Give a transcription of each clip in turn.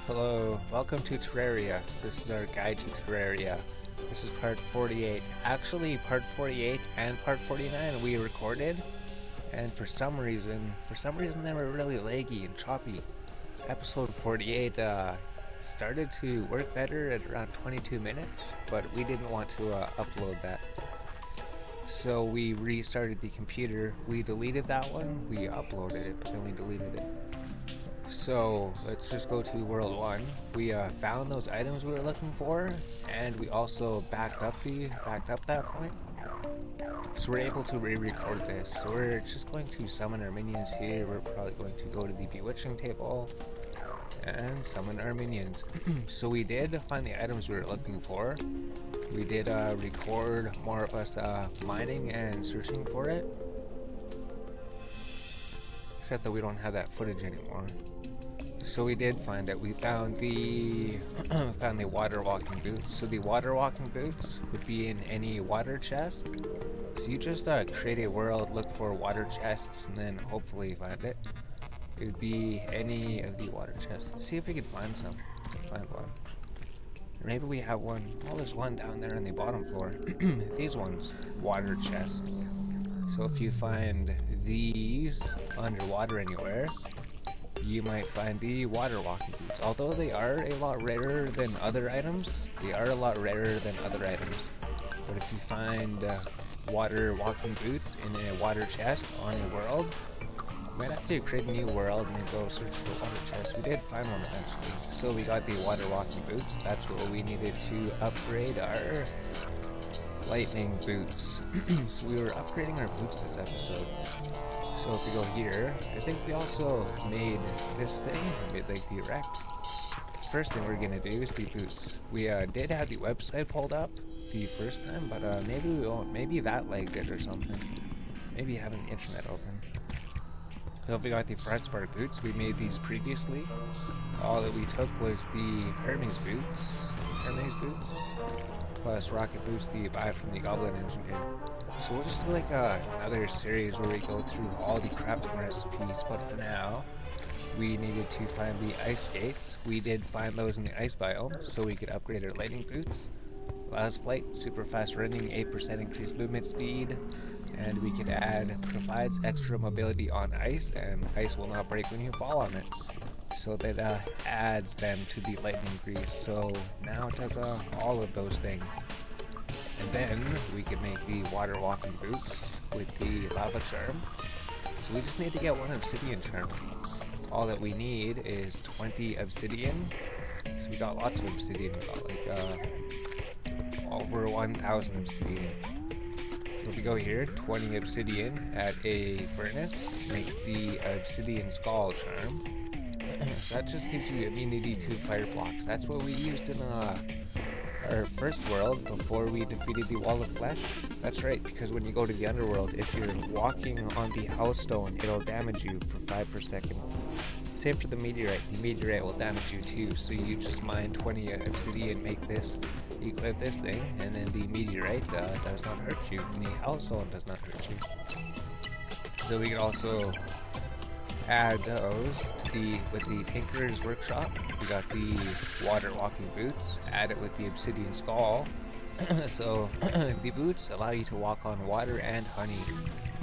Hello, welcome to Terraria. This is our guide to Terraria. This is part 48. Actually, part 48 and part 49 we recorded, and for some reason they were really laggy and choppy. Episode 48 started to work better at around 22 minutes, but we didn't want to upload that. So we restarted the computer. We deleted that one, we uploaded it, but then we deleted it. So let's just go to World 1. We found those items we were looking for, and we also backed up that point. So we're able to re-record this. So we're just going to summon our minions here. We're probably going to go to the bewitching table and summon our minions. So we did find the items we were looking for. We did record more of us mining and searching for it. Except that we don't have that footage anymore. So we did find it. We found the found the water walking boots. So the water walking boots would be in any water chest. So you just create a world, look for water chests, and then hopefully find it. It would be any of the water chests. Let's see if we could find some. Find one. Or maybe we have one. Oh, there's one down there on the bottom floor. These ones, water chest. So if you find these underwater anywhere, you might find the water walking boots. Although they are a lot rarer than other items, But if you find water walking boots in a water chest on a world, you might have to create a new world and then go search for water chests. We did find one eventually. So we got the water walking boots. That's what we needed to upgrade our lightning boots. So we were upgrading our boots this episode. So if we go here, I think we also made this thing. We made like the erect. The first thing we're gonna do is the boots. We did have the website pulled up the first time, but maybe we won't. Maybe that lagged it or something. Maybe having the internet open. So if we got the TerraSpark boots, we made these previously. All that we took was the Hermes boots. Plus rocket boots that you buy from the Goblin Engineer. So we'll just do like another series where we go through all the crafting recipes, but for now, we needed to find the ice skates. We did find those in the ice biome, so we could upgrade our lightning boots. Allows flight, super fast running, 8% increased movement speed, and we could provides extra mobility on ice, and ice will not break when you fall on it. So that adds them to the lightning grease. So now it does all of those things. And then we could make the water walking boots with the lava charm. So we just need to get one obsidian charm. All that we need is 20 obsidian. So we got lots of obsidian. We got like over 1,000 obsidian. So if we go here, 20 obsidian at a furnace makes the obsidian skull charm. So that just gives you immunity to fire blocks. That's what we used in our first world before we defeated the wall of flesh. That's right, because when you go to the underworld, if you're walking on the hellstone, it'll damage you for 5 per second. Same for the meteorite. The meteorite will damage you too. So you just mine 20 obsidian, make this, equip this thing, and then the meteorite does not hurt you, and the hellstone does not hurt you. So we can also add those to with the Tinkerer's Workshop. We got the water walking boots, add it with the obsidian skull. So the boots allow you to walk on water and honey,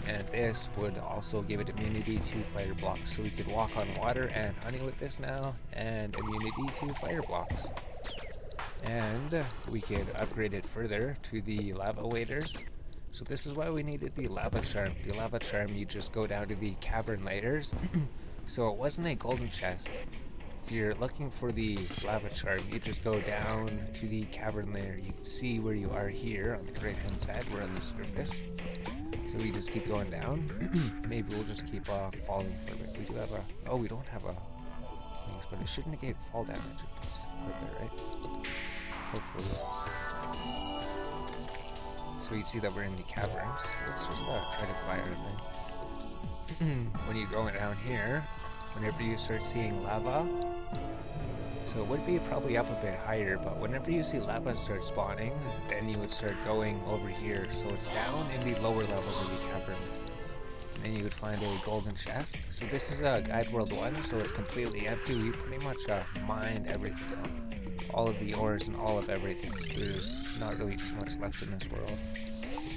and this would also give it immunity to fire blocks. So we could walk on water and honey with this now, and immunity to fire blocks. And we could upgrade it further to the lava waders. So this is why we needed the lava charm. The lava charm, you just go down to the cavern layers. So it wasn't a golden chest. If you're looking for the lava charm, you just go down to the cavern layer. You can see where you are here on the right hand side. We're on the surface. So we just keep going down. Maybe we'll just keep falling for a bit. We do have we don't have wings, but it shouldn't negate fall damage if it's right there, right? Hopefully. So you can see that we're in the caverns. Let's just try to fire it then. When you're going down here, whenever you start seeing lava, so it would be probably up a bit higher, but whenever you see lava start spawning, then you would start going over here. So it's down in the lower levels of the caverns. and then you would find a golden chest. So this is a Guide World 1, so it's completely empty. We pretty much mined everything out. All of the ores and all of everything, so there's not really too much left in this world.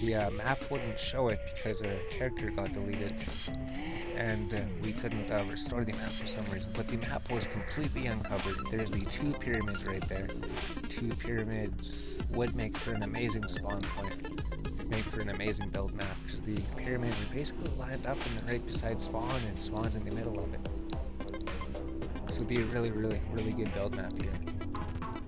The map wouldn't show it because a character got deleted, and we couldn't restore the map for some reason, but the map was completely uncovered. There's the 2 pyramids right there. 2 pyramids would make for an amazing spawn point. Make for an amazing build map, because the pyramids are basically lined up and right beside spawn, and spawn's in the middle of it. So it'd be a really good build map here.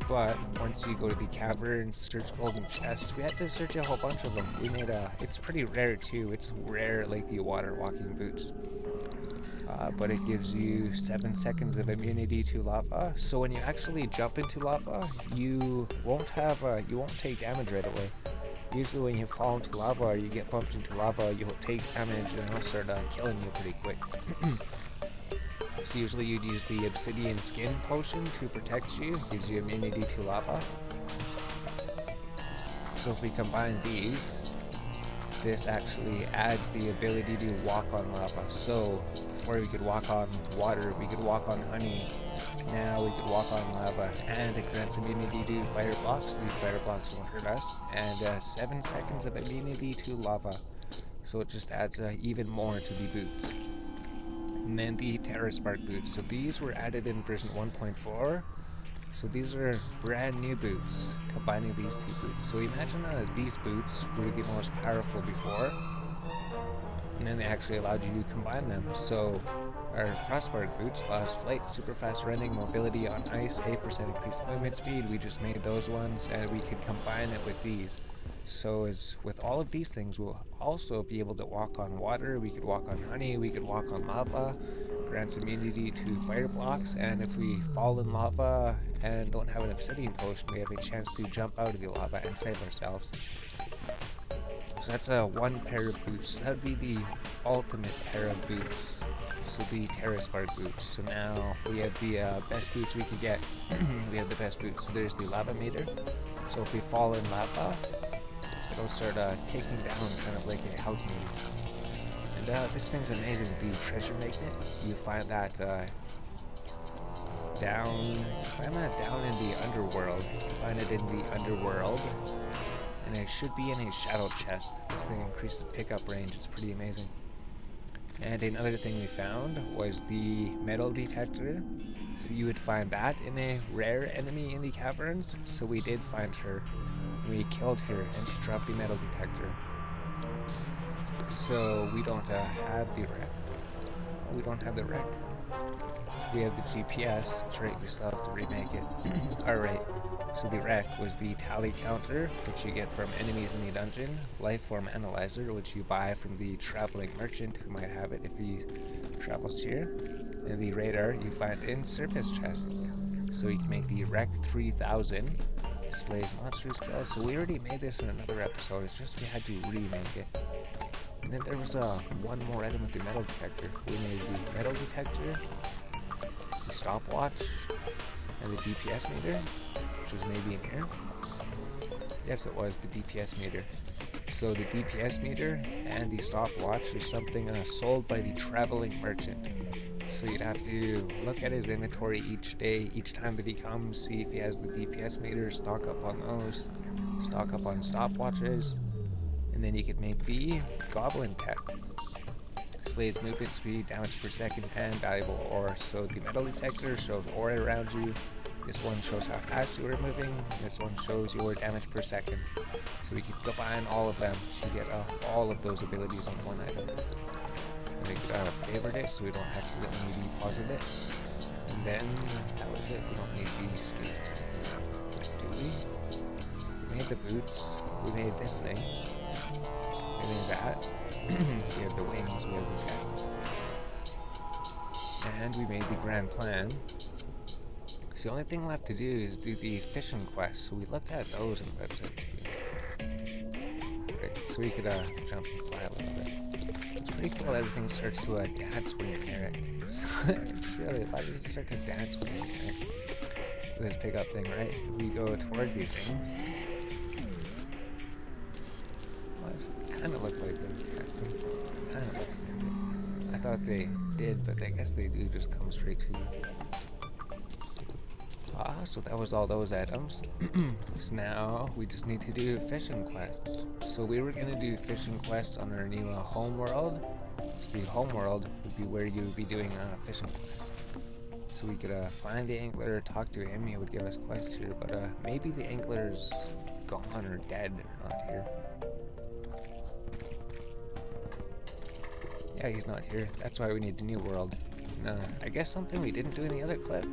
But once you go to the caverns, search golden chests, we had to search a whole bunch of them. We made it's pretty rare too. It's rare like the water walking boots. But it gives you 7 seconds of immunity to lava. So when you actually jump into lava, you won't take damage right away. Usually when you fall into lava or you get bumped into lava, you'll take damage and it'll start killing you pretty quick. So usually you'd use the obsidian skin potion to protect you, gives you immunity to lava. So if we combine these, this actually adds the ability to walk on lava. So before we could walk on water, we could walk on honey. Now we could walk on lava, and it grants immunity to fire blocks. The fire blocks won't hurt us, and 7 seconds of immunity to lava. So it just adds even more to the boots. And then the TerraSpark boots. So these were added in version 1.4. So these are brand new boots, combining these 2 boots. So imagine these boots were the most powerful before, and then they actually allowed you to combine them. So our Frostbark boots allows flight, super fast running, mobility on ice, 8% increased movement speed. We just made those ones, and we could combine it with these. So as with all of these things, we'll also be able to walk on water, we could walk on honey, we could walk on lava, grants immunity to fire blocks, and if we fall in lava and don't have an obsidian potion, we have a chance to jump out of the lava and save ourselves. So that's one pair of boots. That would be the ultimate pair of boots. So the TerraSpark boots. So now we have the best boots we could get. We have the best boots. So there's the lava meter. So if we fall in lava, it'll start taking down kind of like a health meter. And this thing's amazing. The treasure magnet, you find that down in the underworld. You find it in the underworld, and it should be in a shadow chest. This thing increases pickup range. It's pretty amazing. And another thing we found was the metal detector. So you would find that in a rare enemy in the caverns. So we did find her. We killed her, and she dropped the metal detector. So we don't have the wreck. We don't have the wreck. We have the GPS. That's right, we still have to remake it. Alright, so the wreck was the tally counter, which you get from enemies in the dungeon. Lifeform analyzer, which you buy from the traveling merchant who might have it if he travels here. And the radar you find in surface chests. So you can make the wreck 3000. Displays monster spells. So we already made this in another episode, it's just we had to remake it. And then there was one more item with the metal detector. We made the metal detector, the stopwatch, and the DPS meter, which was maybe in here. Yes, it was the DPS meter. So the DPS meter and the stopwatch is something sold by the traveling merchant. So you'd have to look at his inventory each day, each time that he comes, see if he has the DPS meter, stock up on those, stock up on stopwatches, and then you could make the goblin tech. Displays movement speed, damage per second, and valuable ore. So the metal detector shows ore around you. This one shows how fast you are moving, and this one shows your damage per second. So we could combine all of them to get all of those abilities on one item. And we could favorite it so we don't accidentally deposit it. And then that was it. We don't need these skates to anything, do we? We made the boots. We made this thing. We made that. We have the wings. We have the jet. And we made the grand plan. So the only thing left to do is do the fishing quest. So we looked at those on the website too. Right, so we could jump and fly a little bit. It's pretty cool that everything starts to dance when you're near it. It's silly. Why does it start to dance when you're near it? This pickup thing, right? If we go towards these things, well, it's kind of look like a some kind of looks like it. I thought they did, but I guess they do just come straight to you. So that was all those items. So now we just need to do fishing quests. So we were gonna do fishing quests on our new home world. So the home world would be where you would be doing fishing quests. So we could find the angler, talk to him, he would give us quests here, but maybe the angler's gone or dead or not here. Yeah, he's not here. That's why we need the new world. And, I guess something we didn't do in the other clip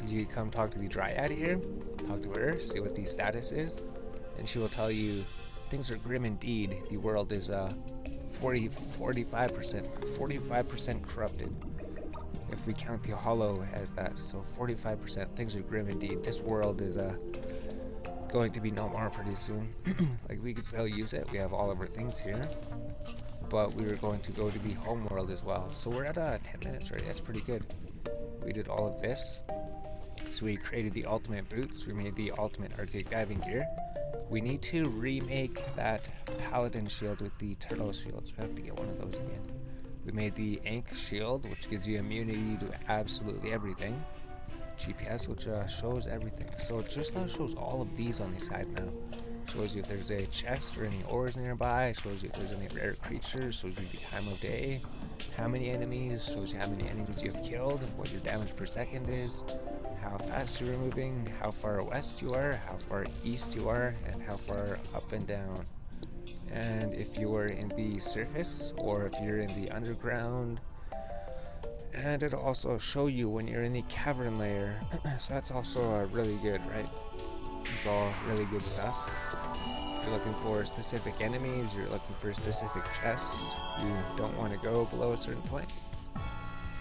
is you come talk to the Dryad here, talk to her, see what the status is, and she will tell you things are grim indeed. The world is 45% corrupted. If we count the hollow as that, so 45%, things are grim indeed. This world is going to be no more pretty soon. Like, we could still use it, we have all of our things here, but we were going to go to the home world as well. So we're at 10 minutes already, that's pretty good. We did all of this. So we created the ultimate boots, we made the ultimate Arctic diving gear. We need to remake that paladin shield with the turtle shield, so we have to get one of those again. We made the ink shield, which gives you immunity to absolutely everything. GPS, which shows everything. So it just shows all of these on the side now. Shows you if there's a chest or any ores nearby, shows you if there's any rare creatures, shows you the time of day, how many enemies, shows you how many enemies you've killed, what your damage per second is, how fast you're moving, how far west you are, how far east you are, and how far up and down. And if you are in the surface or if you're in the underground. And it'll also show you when you're in the cavern layer. So that's also really good, right? It's all really good stuff. If you're looking for specific enemies, you're looking for specific chests, you don't want to go below a certain point.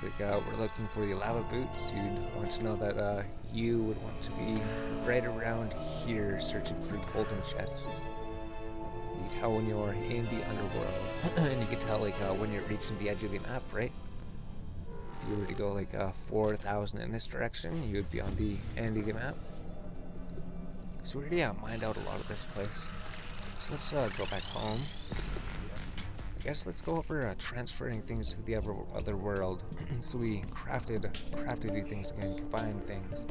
Like we're looking for the lava boots, you'd want to know that you would want to be right around here searching for golden chests. You can tell when you're in the underworld, and you can tell like when you're reaching the edge of the map, right? If you were to go like 4,000 in this direction, you would be on the end of the map. So we already mined out a lot of this place. So let's go back home. I guess let's go over transferring things to the other world. So we crafted these things again, combined things.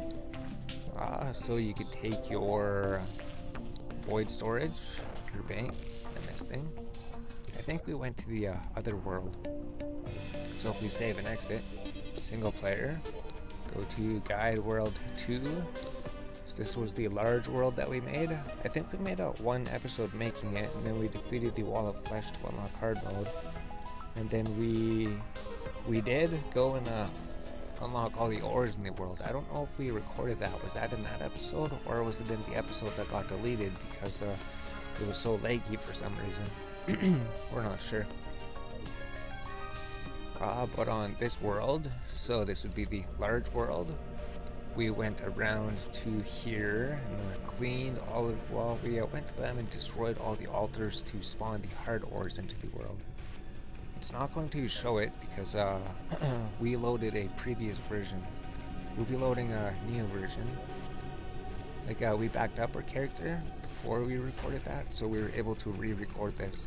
So you could take your void storage, your bank, and this thing. I think we went to the other world. So if we save and exit, single player, go to guide world 2. So this was the large world that we made. I think we made one episode making it, and then we defeated the wall of flesh to unlock hard mode. And then we did go and unlock all the ores in the world. I don't know if we recorded that. Was that in that episode, or was it in the episode that got deleted because it was so laggy for some reason? We're not sure. But on this world, so this would be the large world, we went around to here and cleaned all of, well, we went to them and destroyed all the altars to spawn the hard ores into the world. It's not going to show it because we loaded a previous version. We'll be loading a new version. Like we backed up our character before we recorded that, so we were able to re-record this.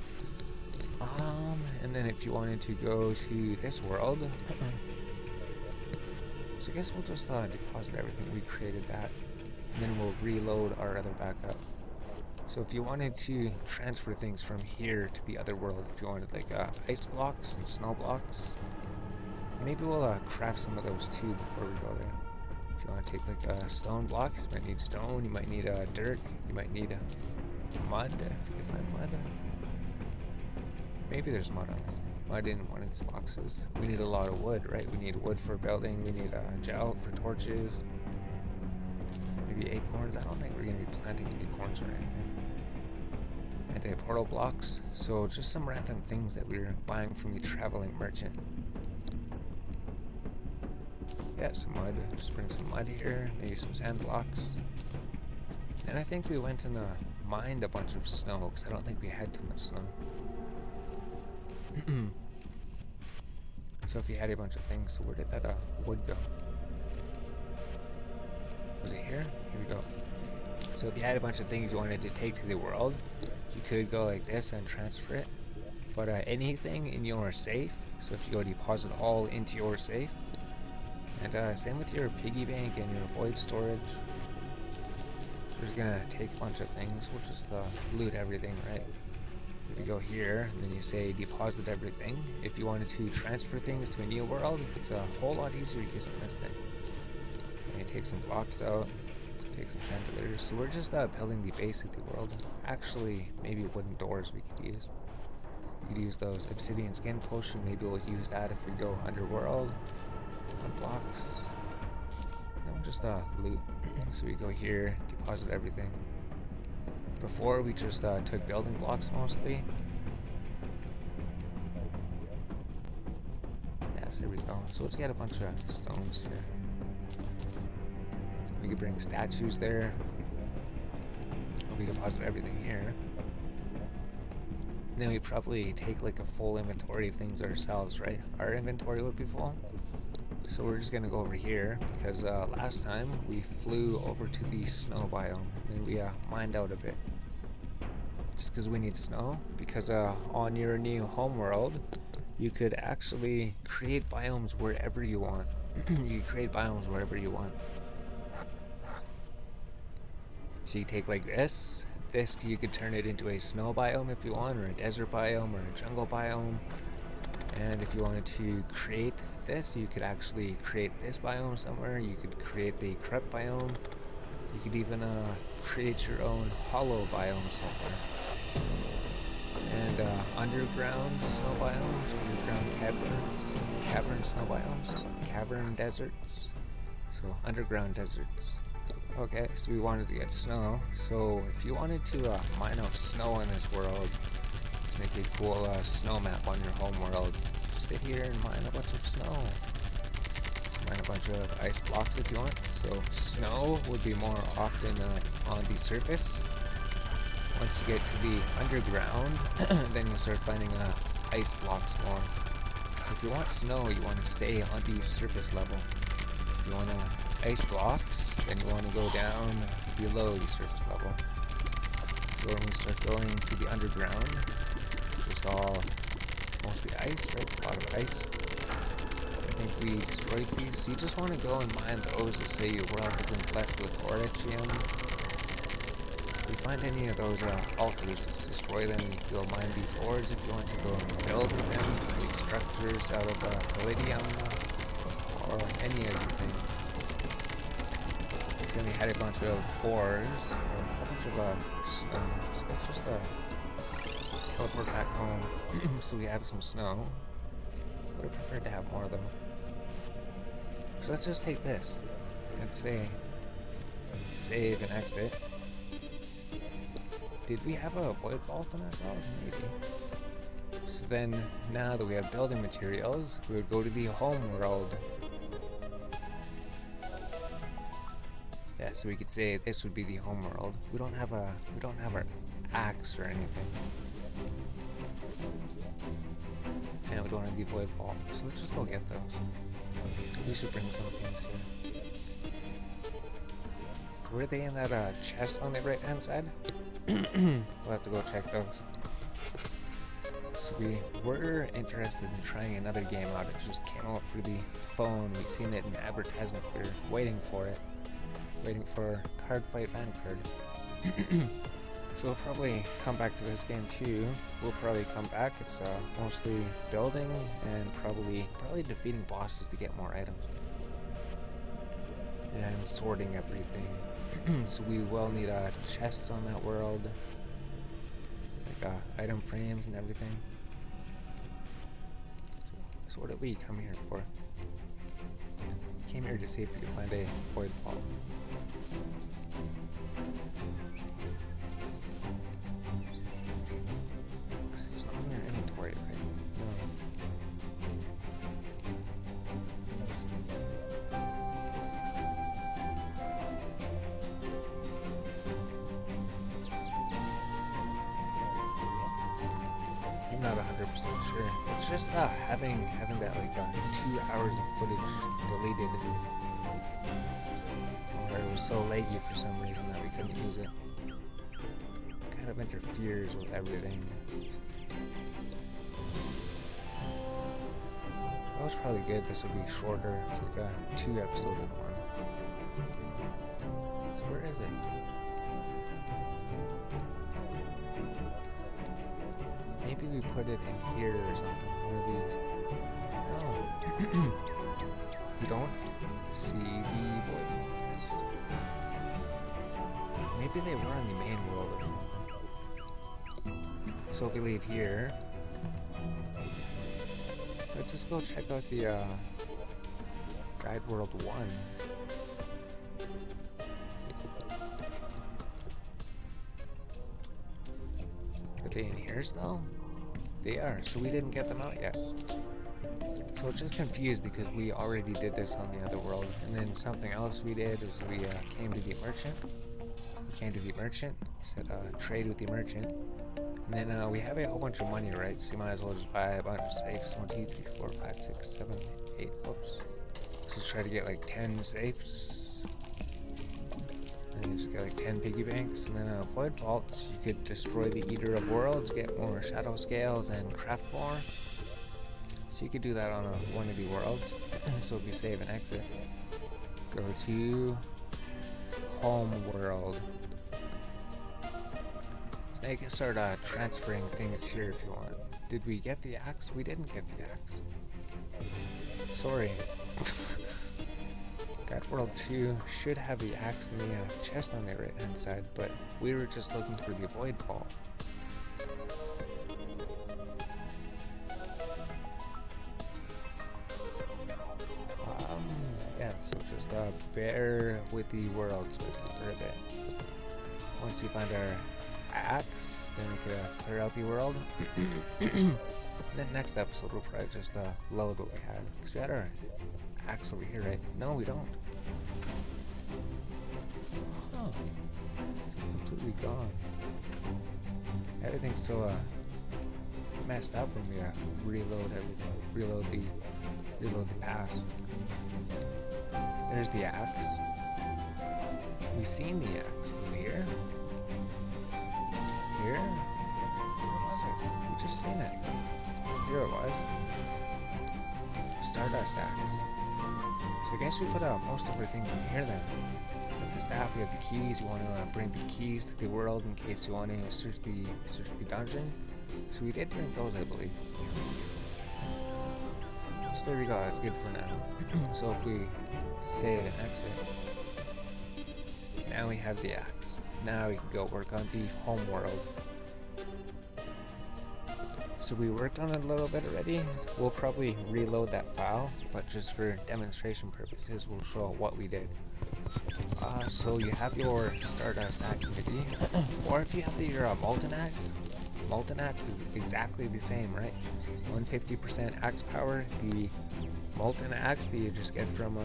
And then if you wanted to go to this world, so I guess we'll just deposit everything. We created that, and then we'll reload our other backup. So if you wanted to transfer things from here to the other world, if you wanted like ice blocks and snow blocks, maybe we'll craft some of those too before we go there. If you want to take like stone blocks, you might need stone, you might need dirt, you might need mud, if you can find mud. Maybe there's mud on this. Mud in one of these boxes. We need a lot of wood, right? We need wood for building. We need gel for torches. Maybe acorns. I don't think we're going to be planting acorns or anything. Anti-portal blocks. So just some random things that we're buying from the traveling merchant. Yeah, some mud. Just bring some mud here. Maybe some sand blocks. And I think we went and mined a bunch of snow because I don't think we had too much snow. So if you had a bunch of things, so where did that wood go? Was it here? Here we go. So if you had a bunch of things you wanted to take to the world, you could go like this and transfer it. But anything in your safe, so if you go deposit all into your safe, and same with your piggy bank and your void storage. We're just gonna take a bunch of things. We'll just loot everything, right? If you go here, and then you say deposit everything. If you wanted to transfer things to a new world, it's a whole lot easier using this thing. And you take some blocks out, take some chandeliers. So we're just building the base of the world. Actually, maybe wooden doors we could use. We could use those obsidian skin potion. Maybe we'll use that if we go underworld. Blocks. Then we'll just loot. So we go here, deposit everything. Before we just took building blocks mostly. Yes, there we go. So let's get a bunch of stones here. We could bring statues there. We deposit everything here. And then we probably take like a full inventory of things ourselves, right? Our inventory would be full. So we're just gonna go over here because last time we flew over to the snow biome and we mined out a bit. Just because we need snow, because on your new homeworld, you could actually create biomes wherever you want. You can create biomes wherever you want. So you take like this you could turn it into a snow biome if you want, or a desert biome, or a jungle biome. And if you wanted to create this, you could actually create this biome somewhere. You could create the crepe biome. You could even create your own hollow biome somewhere. And underground snow biomes, underground caverns, cavern snow biomes, cavern deserts, so underground deserts. Okay, so we wanted to get snow. So if you wanted to mine out snow in this world, make a cool snow map on your home world, just sit here and mine a bunch of snow. Mine a bunch of ice blocks if you want. So snow would be more often on the surface. Once you get to the underground, then you'll start finding ice blocks more. So if you want snow, you want to stay on the surface level. If you want ice blocks, then you want to go down below the surface level. So when we start going to the underground, it's just all mostly ice, right? A lot of ice. I think we destroyed these. So you just want to go and mine those to say your world has been blessed with Orichium. If you find any of those altars, just destroy them. You can go mine these ores if you want to go and build with them, create structures out of palladium, or any of the things. So then we had a bunch of ores, a bunch of snow. So let's just teleport back home so we have some snow. Would have preferred to have more though. So let's just take this and say save and exit. Did we have a void vault on ourselves? Maybe. So then now that we have building materials, we would go to the home world. Yeah, so we could say this would be the home world. We don't have our axe or anything. And we don't have the void vault. So let's just go get those. We should bring some things here. Were they in that chest on the right hand side? We'll have to go check those. So we were interested in trying another game out. It just came out for the phone. We've seen it in advertisement. We're waiting for it. Waiting for Card Fight Vanguard. So we'll probably come back to this game too. We'll probably come back. It's mostly building and probably defeating bosses to get more items. And sorting everything. So we will need chests on that world. Like item frames and everything. So what did we come here for? We came here to see if we could find a void vault. It's not in your inventory, right? No. I'm not 100% sure. It's just having that like 2 hours of footage deleted. Or it was so laggy for some reason that we couldn't use it. Kind of interferes with everything. That was probably good. This will be shorter. It's like 2 episodes in one. So where is it? Maybe we put it in here or something. One of these. No. We don't see the void ones. Maybe they were in the main world or something. So if we leave here, let's just go check out the Guide World 1. Are they in here still? They are, so we didn't get them out yet. So it's just confused because we already did this on the other world. And then something else we did is we came to the merchant. We came to the merchant, said trade with the merchant. And then we have a whole bunch of money, right? So you might as well just buy a bunch of safes. 1, 2, 3, 4, 5, 6, 7, 8. Whoops. Let's just try to get like 10 safes. And you just get like 10 piggy banks. And then void vaults, you could destroy the Eater of Worlds, get more shadow scales, and craft more. So you could do that on one of the worlds. So if you save and exit, go to home world. So now you can start transferring things here if you want. Did we get the axe? We didn't get the axe. Sorry. Guide World 2 should have the axe in the chest on the right hand side, but we were just looking for the void vault. Yeah, so just bear with the worlds for a bit. Once you find our axe, then we can clear out the world. Then next episode we'll probably just load what we had. Because we had our axe over here, right? No, we don't. Oh, it's completely gone. Everything's so messed up when we reload everything. Reload the past. There's the axe. We seen the axe. Was it here? Here? Where was it? We just seen it. Here it was. Stardust axe. So I guess we put out most of our things in here then. With the staff, we have the keys. You want to bring the keys to the world in case you want to search the dungeon. So we did bring those, I believe. So there we go. That's good for now. So if we save and exit, now we have the axe. Now we can go work on the home world. So we worked on it a little bit already. We'll probably reload that file, but just for demonstration purposes, we'll show what we did. So you have your Stardust axe maybe, or if you have your Molten axe is exactly the same, right? 150% axe power. The Molten axe that you just get from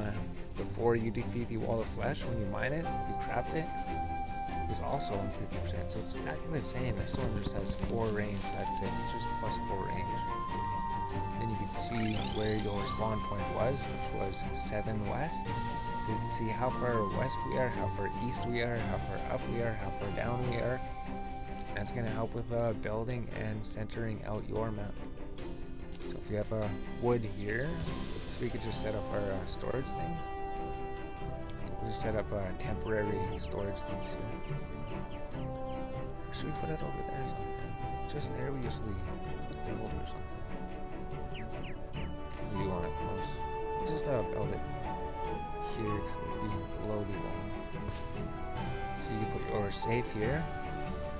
before you defeat the Wall of Flesh, when you mine it, you craft it, is also 150%. So it's exactly the same. This one just has 4 range, that's it. It's just plus 4 range. Then you can see where your spawn point was, which was 7 west. So you can see how far west we are, how far east we are, how far up we are, how far down we are. That's going to help with building and centering out your map. So if we have wood here, so we could just set up our storage things. We'll just set up temporary storage things here. Or should we put it over there or something? Just there we usually build or something. We do want it close. We'll just build it here because it would be below the wall. So you can put your safe here.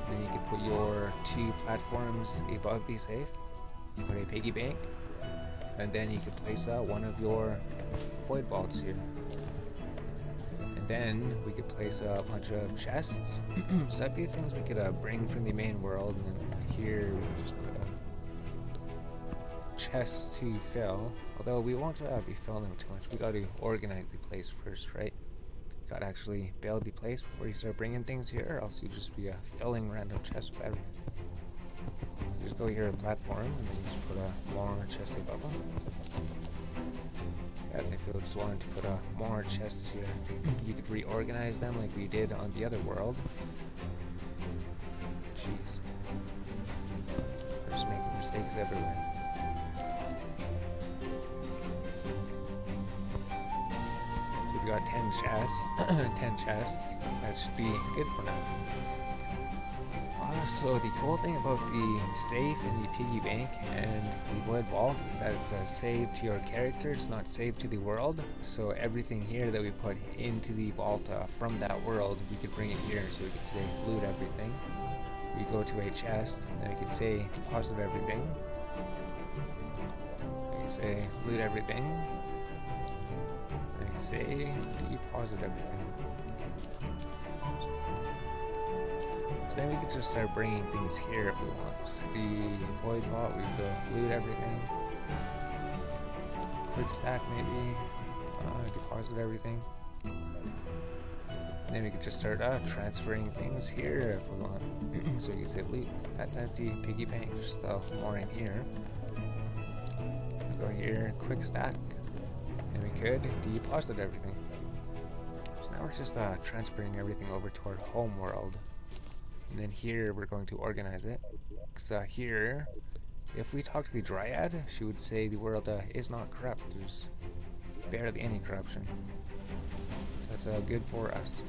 Then you can put your 2 platforms above the safe. You put a piggy bank, and then you can place one of your void vaults here. And then we could place a bunch of chests. So that'd be things we could bring from the main world, and then here we could just put chests to fill. Although we won't be filling too much. We got to organize the place first, right? Gotta actually build the place before you start bringing things here, or else you just be filling random chests with everything. You just go here to platform, and then you just put a more chest above them. And if you just wanted to put more chests here, you could reorganize them like we did on the other world. Jeez. We're just making mistakes everywhere. We've got 10 chests. 10 chests. That should be good for now. So the cool thing about the safe in the piggy bank and the void vault is that it's a save to your character, it's not saved to the world. So everything here that we put into the vault from that world, we could bring it here. So we could say loot everything. We go to a chest and then we could say deposit everything. We can say loot everything. And we can say deposit everything. So then we could just start bringing things here if we want. So the void vault, we go loot everything. Quick stack maybe. Deposit everything. And then we could just start transferring things here if we want. So we can say loot. That's empty. Piggy bank. Just more in here. We go here. Quick stack. And we could deposit everything. So now we're just transferring everything over to our home world. And then here we're going to organize it. So here, if we talk to the Dryad, she would say the world is not corrupt. There's barely any corruption. That's good for us.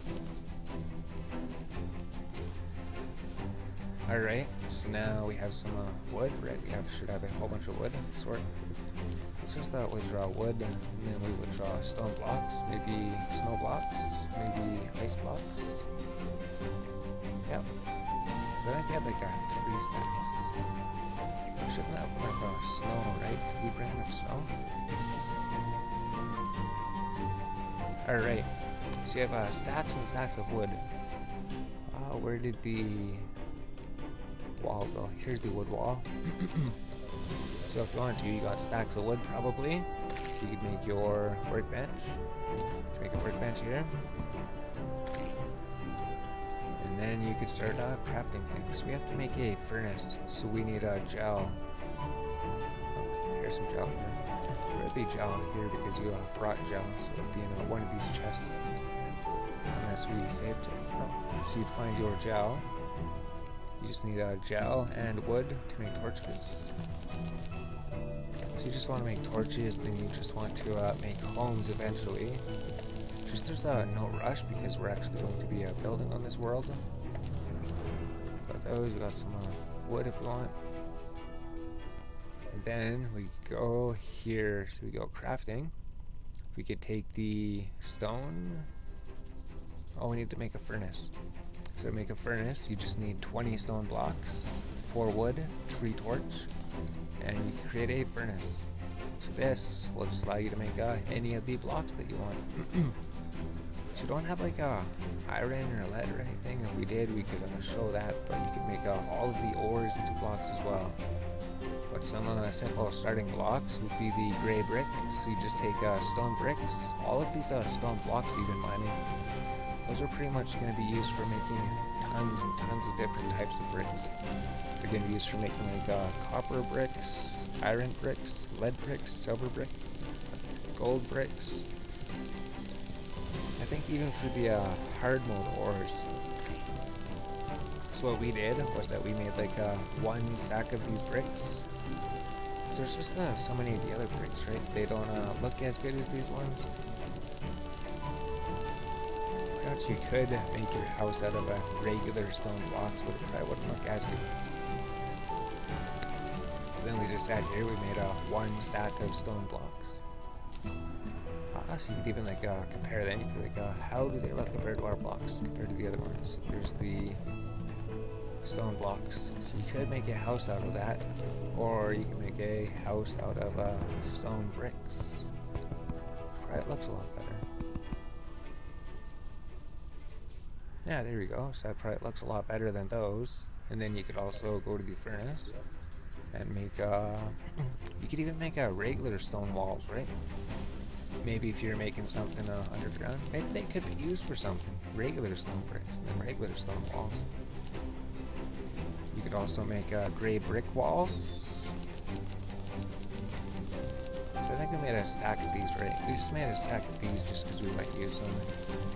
Alright, so now we have some wood, right? We should have a whole bunch of wood. Sort. Let's just withdraw wood, and then we withdraw stone blocks, maybe snow blocks, maybe ice blocks. Yep. So I think we had like 3 stacks. We shouldn't have enough snow, right? Did we bring enough snow? Alright. So you have stacks and stacks of wood. Where did the wall go? Here's the wood wall. So if you wanted to, you got stacks of wood probably. So you could make your workbench. Let's make a workbench here. And then you could start crafting things. We have to make a furnace, so we need a gel. Oh, here's some gel here. Where'd be gel here because you brought gel, so it would be in one of these chests. Unless we saved it. No. So you'd find your gel. You just need gel and wood to make torches. So you just want to make torches, then you just want to make homes eventually. Just there's no rush because we're actually going to be building on this world. Got those, we got some wood if we want. And then we go here, so we go crafting. We could take the stone. Oh, we need to make a furnace. So to make a furnace, you just need 20 stone blocks, 4 wood, 3 torch, and you can create a furnace. So this will just allow you to make any of the blocks that you want. So you don't have like iron or lead or anything. If we did, we could show that, but you could make all of the ores into blocks as well. But some simple starting blocks would be the gray brick. So you just take stone bricks. All of these stone blocks that you've been mining, those are pretty much going to be used for making tons and tons of different types of bricks. They're going to be used for making like copper bricks, iron bricks, lead bricks, silver brick, gold bricks. I think even for the hard mode ores. So what we did was that we made like 1 stack of these bricks. So there's just so many of the other bricks, right? They don't look as good as these ones. Perhaps you could make your house out of regular stone blocks, but it probably wouldn't look as good. Then we just sat here, we made 1 stack of stone blocks. So you could even like compare them. You could be like, how do they look compared to our blocks compared to the other ones? So here's the stone blocks. So you could make a house out of that, or you can make a house out of stone bricks. Which probably looks a lot better. Yeah, there we go. So that probably looks a lot better than those. And then you could also go to the furnace and make you could even make regular stone walls, right? Maybe if you're making something underground, maybe they could be used for something. Regular stone bricks and then regular stone walls. You could also make gray brick walls. So I think we made a stack of these, right? We just made a stack of these just because we might use them.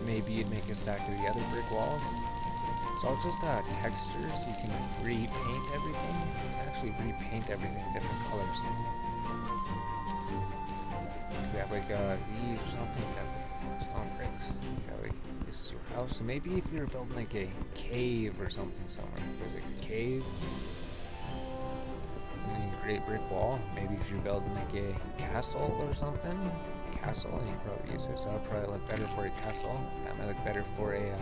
Maybe you'd make a stack of the other brick walls. It's all just textures. You can repaint everything. You can actually repaint everything different colors. We have like these or something. You have like stone bricks. You have like this is your house. So maybe if you were building like a cave or something somewhere, if there's like a cave. Great brick wall. Maybe if you're building like a castle or something, castle, and you probably use this. That would probably look better for a castle. That might look better for a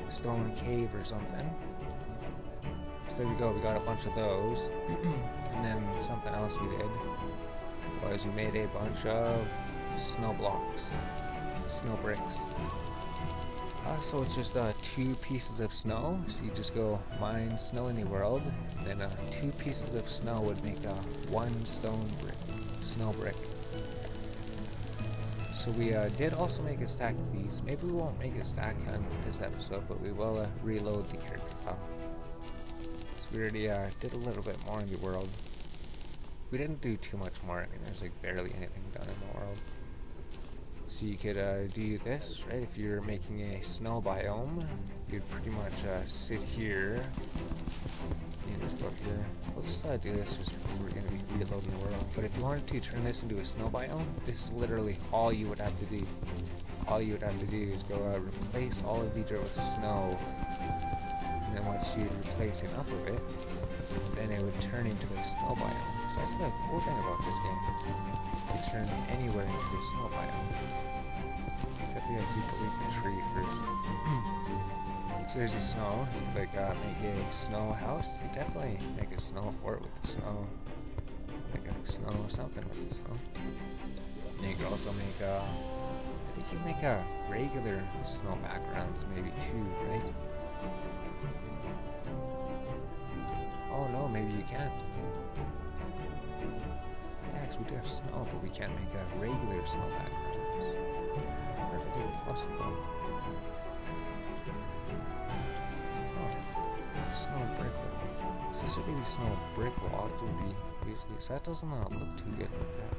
stone cave or something. So there we go. We got a bunch of those, and then something else we did was we made a bunch of snow blocks, snow bricks. So it's just 2 pieces of snow. So you just go mine snow in the world, and then 2 pieces of snow would make 1 snow brick. So we did also make a stack of these. Maybe we won't make a stack on this episode, but we will reload the character file. So we already did a little bit more in the world. We didn't do too much more. I mean, there's like barely anything done in the world. So you could do this, right? If you're making a snow biome, you'd pretty much sit here. You just go here. We'll just do this just because we're going to be reloading the world. But if you wanted to turn this into a snow biome, this is literally all you would have to do. All you would have to do is go replace all of the dirt with snow. And then once you replace enough of it, then it would turn into a snow biome. So that's the cool thing about this game. You turn anywhere into a snow biome. Except we have to delete the tree first. So there's the snow. You could like make a snow house. You could definitely make a snow fort with the snow. Like a snow something with the snow. And you could also make I think you can make regular snow backgrounds maybe too, right? Oh no, maybe you can't. Yeah, because we do have snow, but we can't make regular snow backgrounds. Or if it is possible. Oh, snow brick wall. So this would be the snow brick wall. It would be usually. So that doesn't look too good like that.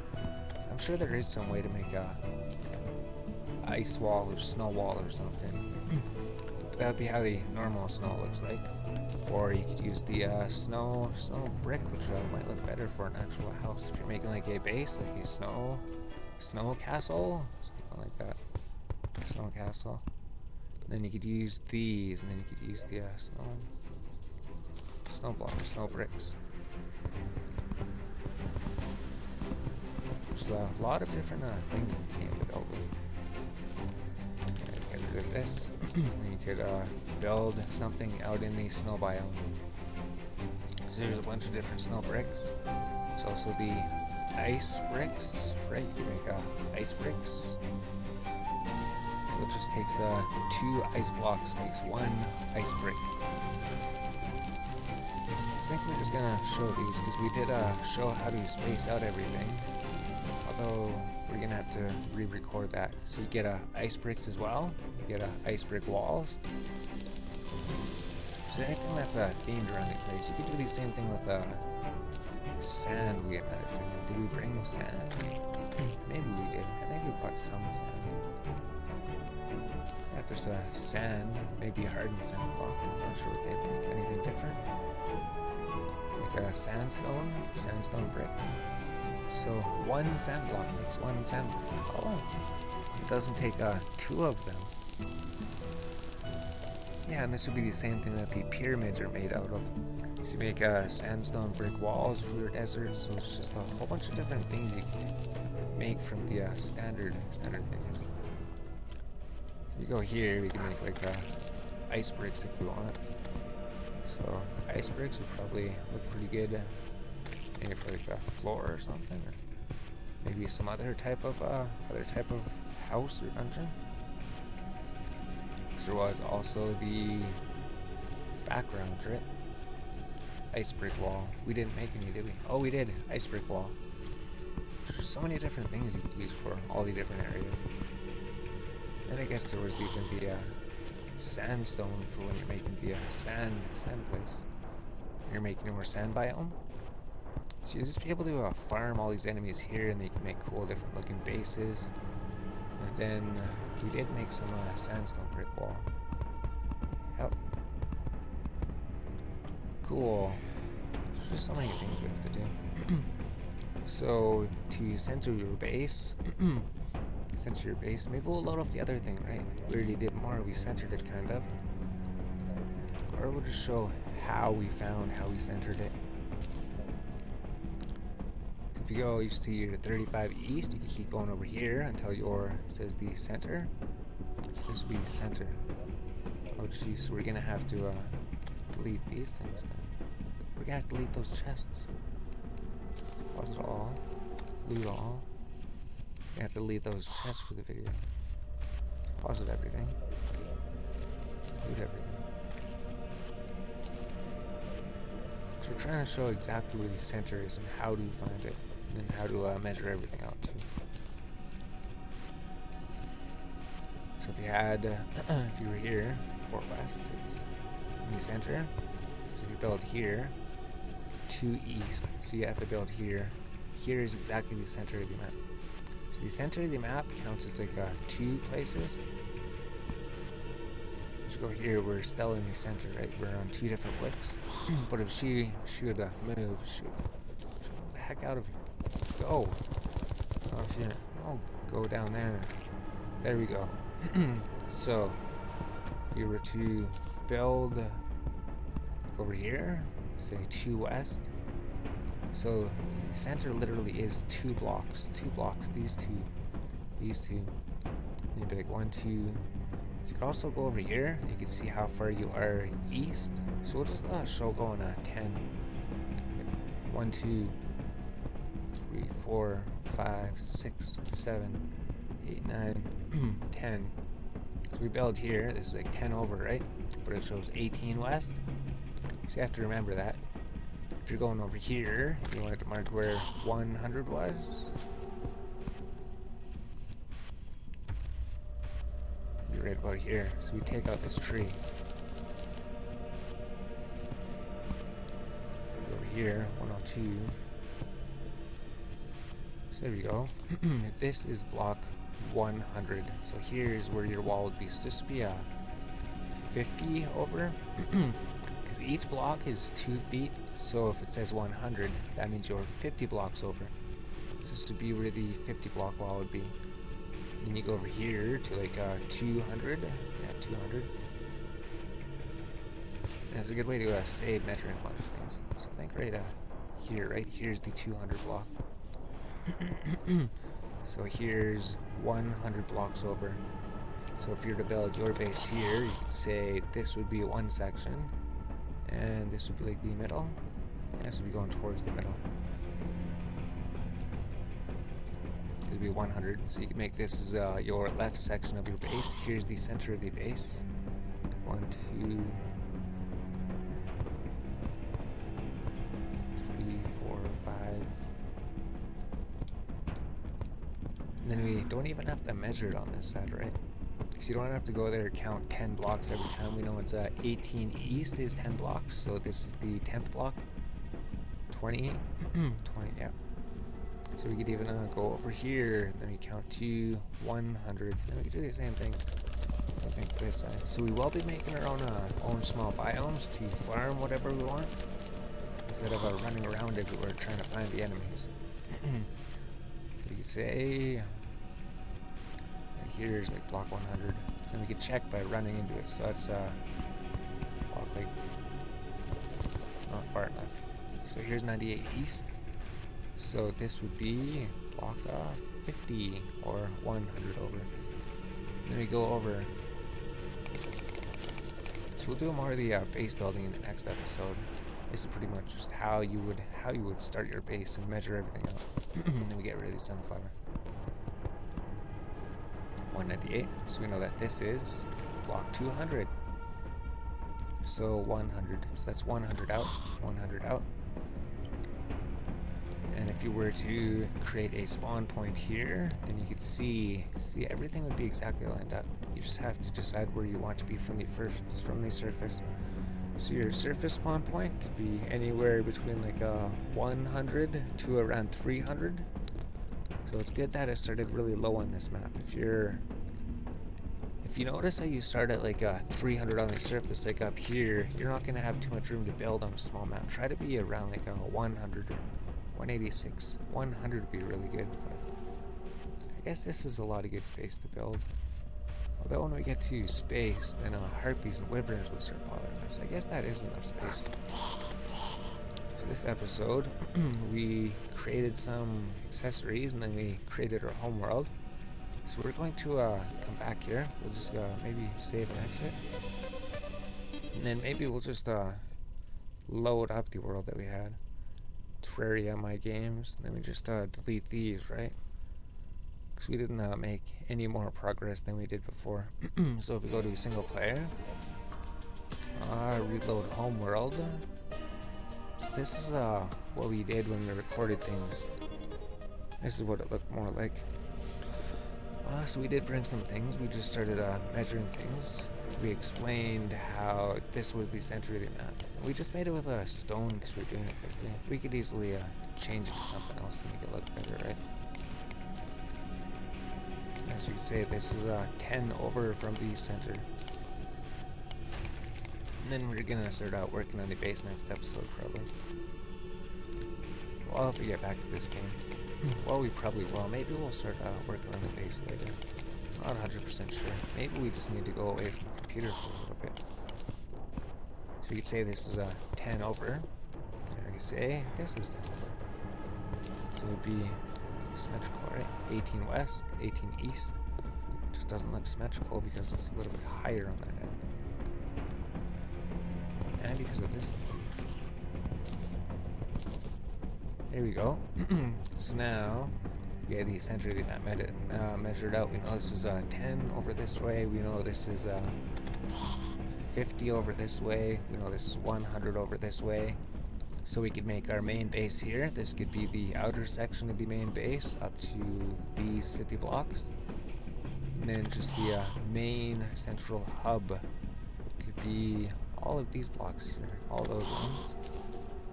I'm sure there is some way to make a ice wall or snow wall or something. But that would be how the normal snow looks like. Or you could use the snow brick, which might look better for an actual house. If you're making like a base, like a snow castle, something like that. Snow castle. And then you could use these, and then you could use the snow blocks, snow bricks. There's a lot of different things you can build with. Get rid of this. You could build something out in the snow biome. So there's a bunch of different snow bricks. There's also the ice bricks, right? You can make ice bricks. So it just takes 2 ice blocks, makes 1 ice brick. I think we're just gonna show these because we did show how to space out everything. Although we're gonna have to re-record that. So you get ice bricks as well. You get ice brick walls. So anything that's themed around the place. You could do the same thing with sand. We imagine. Did we bring sand? Maybe we did. I think we brought some sand. Yeah, if there's sand, maybe a hardened sand block. I'm not sure what they make. Anything different? Like a sandstone brick. So 1 sand block makes 1 sand brick. Oh, it doesn't take 2 of them. Yeah, and this would be the same thing that the pyramids are made out of. So you make sandstone brick walls for your deserts. So it's just a whole bunch of different things you can make from the standard things. You go here, we can make like ice bricks if we want. So ice bricks would probably look pretty good. Maybe for like a floor or something, or maybe some other type of house or dungeon. Because there was also the background, right? Ice brick wall. We didn't make any, did we? Oh, we did. Ice brick wall. There's so many different things you could use for all the different areas. And I guess there was even the sandstone for when you're making the sand place. You're making your sand biome. So you'll just be able to farm all these enemies here, and then you can make cool different looking bases. And then we did make some sandstone brick wall. Yep. Cool. There's just so many things we have to do. So to center your base, maybe we'll load up the other thing, right? We already did more, we centered it kind of. Or we'll just show how we centered it. If you go, you see your 35 east, you can keep going over here until your says the center. So this will be center. Oh geez, so we're gonna have to delete these things then. We're gonna have to delete those chests. Pause it all. Loot all. We're gonna have to delete those chests for the video. Pause it everything. Loot everything. So we're trying to show exactly where the center is and how do you find it. And then how to measure everything out too. So if you had, if you were here, 4 west, 6 in the center. So if you build here, 2 east. So you have to build here. Here is exactly the center of the map. So the center of the map counts as like 2 places. If you go here, we're still in the center, right? We're on 2 different bricks. But if she would move, she would move the heck out of here. Go. Oh, if you no, go down there. There we go. So if you were to build like over here, say 2 west. So the center literally is 2 blocks. 2 blocks. These two. Maybe like 1, 2. You could also go over here. You can see how far you are east. So we'll just show going 10. 1, 2, 3, 4, 5, 6, 7, 8, 9, 10. So we build here. This is like 10 over, right? But it shows 18 west. So you have to remember that. If you're going over here, you wanted to mark where 100 was. Be right about here. So we take out this tree. Over here, 102. So there we go. This is block 100. So here's where your wall would be. So this would be 50 over. Because each block is 2 feet. So if it says 100, that means you're 50 blocks over. So this would be where the 50 block wall would be. Then you go over here to like 200. Yeah, 200. That's a good way to save measuring a bunch of things. So I think right here, right here's the 200 block. So here's 100 blocks over. So if you're to build your base here, you could say this would be 1 section, and this would be like the middle, and this would be going towards the middle. It would be 100, so you can make this as your left section of your base. Here's the center of the base. 1, 2, 3, 4, 5. And then we don't even have to measure it on this side, right? Because you don't have to go there and count 10 blocks every time. We know it's 18 east is 10 blocks, so this is the 10th block. 20, 20, yeah. So we could even go over here, then we count to 100, then we could do the same thing. Same thing for this side. So we will be making our own small biomes to farm whatever we want, instead of running around everywhere trying to find the enemies. We could say right here's like block 100. So we could check by running into it. So that's block like it's not far enough. So here's 98 east. So this would be block 50 or 100 over. Then we go over. So we'll do more of the base building in the next episode. This is pretty much just how you would start your base and measure everything out. And then we get rid of the sunflower. 198. So we know that this is block 200. So 100. So that's 100 out. 100 out. And if you were to create a spawn point here, then you could see everything would be exactly lined up. You just have to decide where you want to be from the surface. So your surface spawn point could be anywhere between like 100 to around 300. So it's good that it started really low on this map. If you notice how you start at like 300 on the surface, like up here, you're not going to have too much room to build on a small map. Try to be around like 100 or 186. 100 would be really good, but I guess this is a lot of good space to build. Although when we get to space, then harpies and wyverns will start bothering us. I guess that is enough space. So this episode, we created some accessories and then we created our home world. So we're going to come back here. We'll just maybe save and exit. And then maybe we'll just load up the world that we had. Terraria, my games. And then we just delete these, right? Because we didn't make any more progress than we did before. So if we go to single player, reload home world. So this is what we did when we recorded things. This is what it looked more like. So we did bring some things. We just started measuring things. We explained how this was the center of the map. We just made it with a stone because we're doing it quickly. We could easily change it to something else to make it look better, right? As we could say, this is 10 over from the center. And then we're gonna start out working on the base next episode, probably. Well, if we get back to this game. Well, we probably will. Maybe we'll start working on the base later. Not 100% sure. Maybe we just need to go away from the computer for a little bit. So we could say this is 10 over. I could say this is 10 over. So it would be symmetrical, right? 18 west, 18 east. Just doesn't look symmetrical because it's a little bit higher on that end. And because of this thing. There we go. So now, we have the center of the map measured out. We know this is 10 over this way. We know this is 50 over this way. We know this is 100 over this way. So we could make our main base here. This could be the outer section of the main base up to these 50 blocks. And then just the main central hub could be all of these blocks here. All those ones.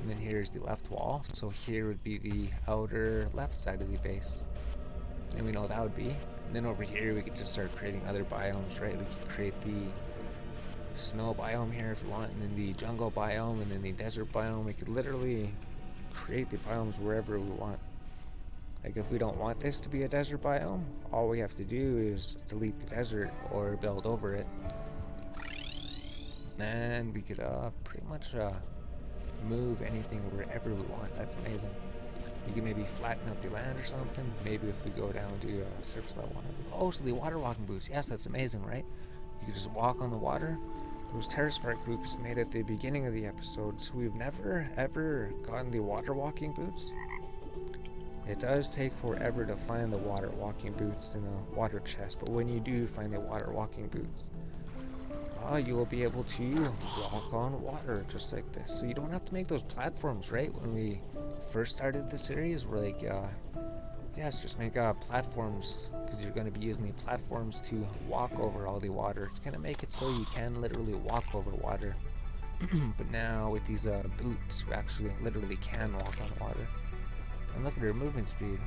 And then here's the left wall, so here would be the outer left side of the base. And we know what that would be. And then over here we could just start creating other biomes, right? We could create the snow biome here if we want, and then the jungle biome, and then the desert biome. We could literally create the biomes wherever we want. Like if we don't want this to be a desert biome, all we have to do is delete the desert or build over it. And we could pretty much move anything wherever we want. That's amazing. You can maybe flatten out the land or something. Maybe if we go down to surface level 1. Oh, so the water walking boots. Yes, that's amazing, right? You can just walk on the water. Those TerraSpark boots made at the beginning of the episode, so we've never ever gotten the water walking boots. It does take forever to find the water walking boots in a water chest, but when you do find the water walking boots, you will be able to walk on water just like this. So you don't have to make those platforms, right? When we first started the series, we're like, yes, just make platforms, because you're going to be using the platforms to walk over all the water. It's going to make it so you can literally walk over water. But now with these boots, we actually literally can walk on water. And look at her movement speed.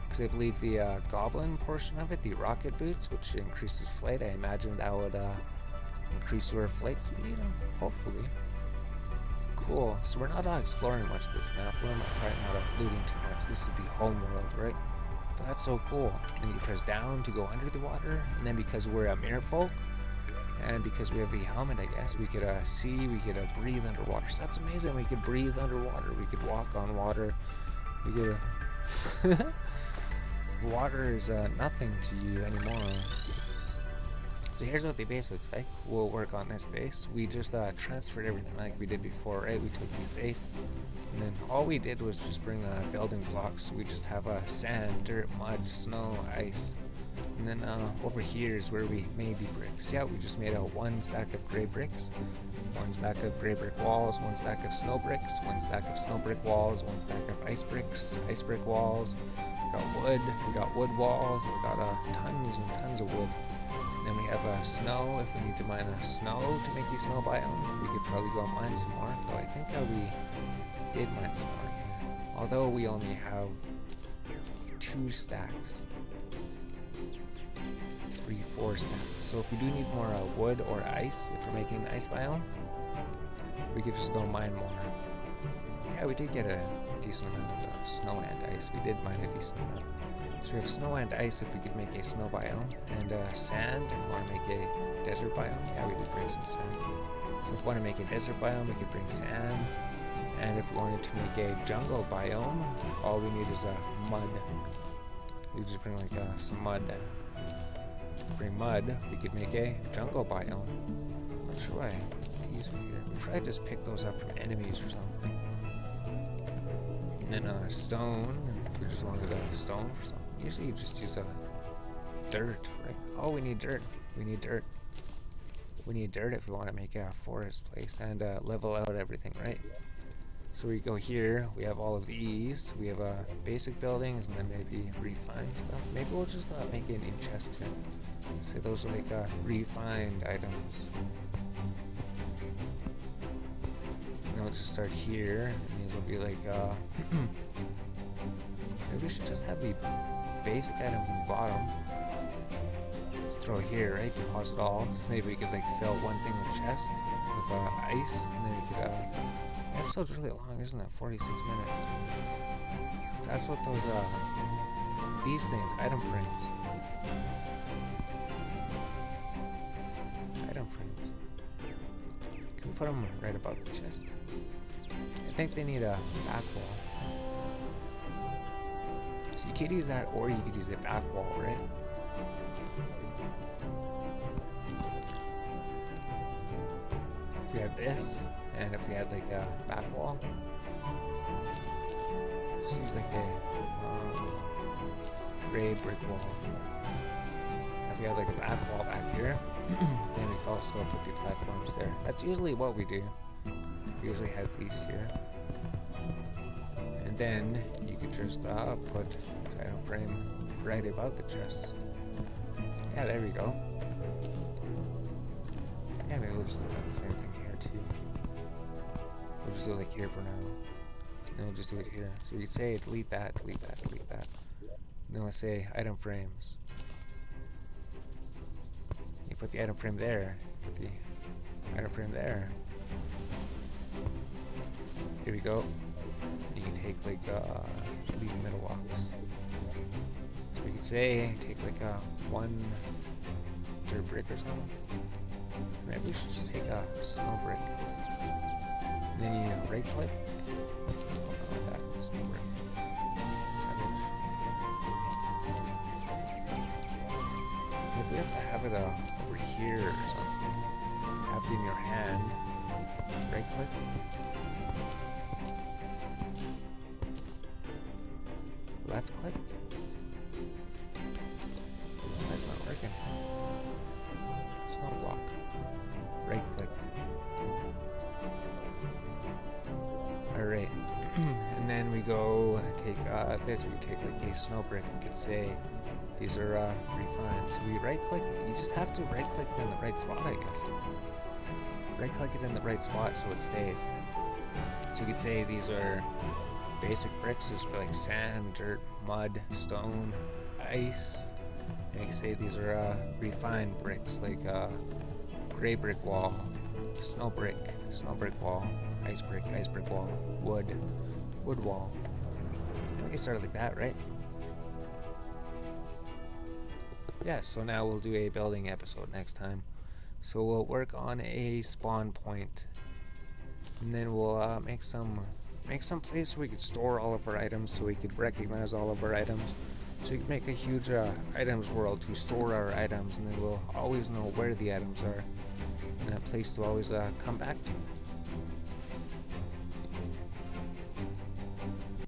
Because I believe the goblin portion of it, the rocket boots, which increases flight, I imagine that would increase your flight speed, hopefully. Cool. So we're not exploring much this map. We're probably not looting too much. This is the home world, right? But that's so cool. And you press down to go under the water, and then because we're a merfolk, and because we have the helmet, I guess, we could see, we could breathe underwater. So that's amazing. We could breathe underwater. We could walk on water. We could... Water is nothing to you anymore. So here's what the base looks like. We'll work on this base. We just transferred everything like we did before, right? We took the safe, and then all we did was just bring building blocks. We just have sand, dirt, mud, snow, ice. And then over here is where we made the bricks. Yeah, we just made one stack of gray bricks, one stack of gray brick walls, one stack of snow bricks, one stack of snow brick walls, one stack of ice bricks, ice brick walls. We got wood walls, we got tons and tons of wood. Then we have snow. If we need to mine a snow to make a snow biome, we could probably go mine some more. Though I think we did mine some more. Although we only have 2 stacks. 3, 4 stacks. So if we do need more wood or ice, if we're making an ice biome, we could just go mine more. Yeah, we did get a decent amount of snow and ice. We did mine a decent amount. So we have snow and ice if we could make a snow biome, and sand if we want to make a desert biome. Yeah, we did bring some sand. So if we want to make a desert biome, we could bring sand. And if we wanted to make a jungle biome, all we need is mud. We just bring like some mud. Bring mud, we could make a jungle biome. Not sure why these are here. We probably just pick those up from enemies or something. And then stone, if we just wanted a stone for something. Usually you just use dirt, right? Oh, we need dirt. We need dirt. We need dirt if we want to make a forest place and level out everything, right? So we go here, we have all of these. We have basic buildings and then maybe refined stuff. Maybe we'll just make a new chest here. So those are like refined items. And we'll just start here. And these will be like, maybe we should just have the basic items in the bottom. Just throw it here, right? Deposit all. So maybe we could like fill one thing with chest with ice, and then we could. The episode's really long, isn't it? 46 minutes. So that's what those these things, item frames. Item frames. Can we put them right above the chest? I think they need a back wall. So you could use that, or you could use the back wall, right? So we have this, and if we had like a back wall, let's use like a gray brick wall. If we had like a back wall back here, then we could also put the platforms there. That's usually what we do. We usually have these here. And then you could just put this item frame right above the chest. Yeah, there we go. Yeah, maybe we'll just do the same thing here too. We'll just do it like here for now. Then we'll just do it here. So we could say delete that, delete that, delete that. Then let's say item frames. You put the item frame there. Put the item frame there. Here we go. You can take like delete the middle blocks. So we could say take like one dirt brick or something. Maybe we should just take a snow brick. And then you right click. Oh, that snow brick. Savage. Maybe we have to have it over here or something. Have it in your hand. Right click. Left click. That's not working. Snow block. Right click. Alright. And then we go take this. We take like a snow brick. We could say these are refined. So we right click. You just have to right click it in the right spot, I guess. Right click it in the right spot so it stays. So you could say these are basic bricks, just be like sand, dirt, mud, stone, ice. And you can say these are refined bricks, like gray brick wall, snow brick wall, ice brick wall, wood wall. And we can start it like that, right? Yeah, so now we'll do a building episode next time. So we'll work on a spawn point, and then we'll make some place where we could store all of our items, so we could recognize all of our items. So we could make a huge items world to store our items, and then we'll always know where the items are, and a place to always come back to.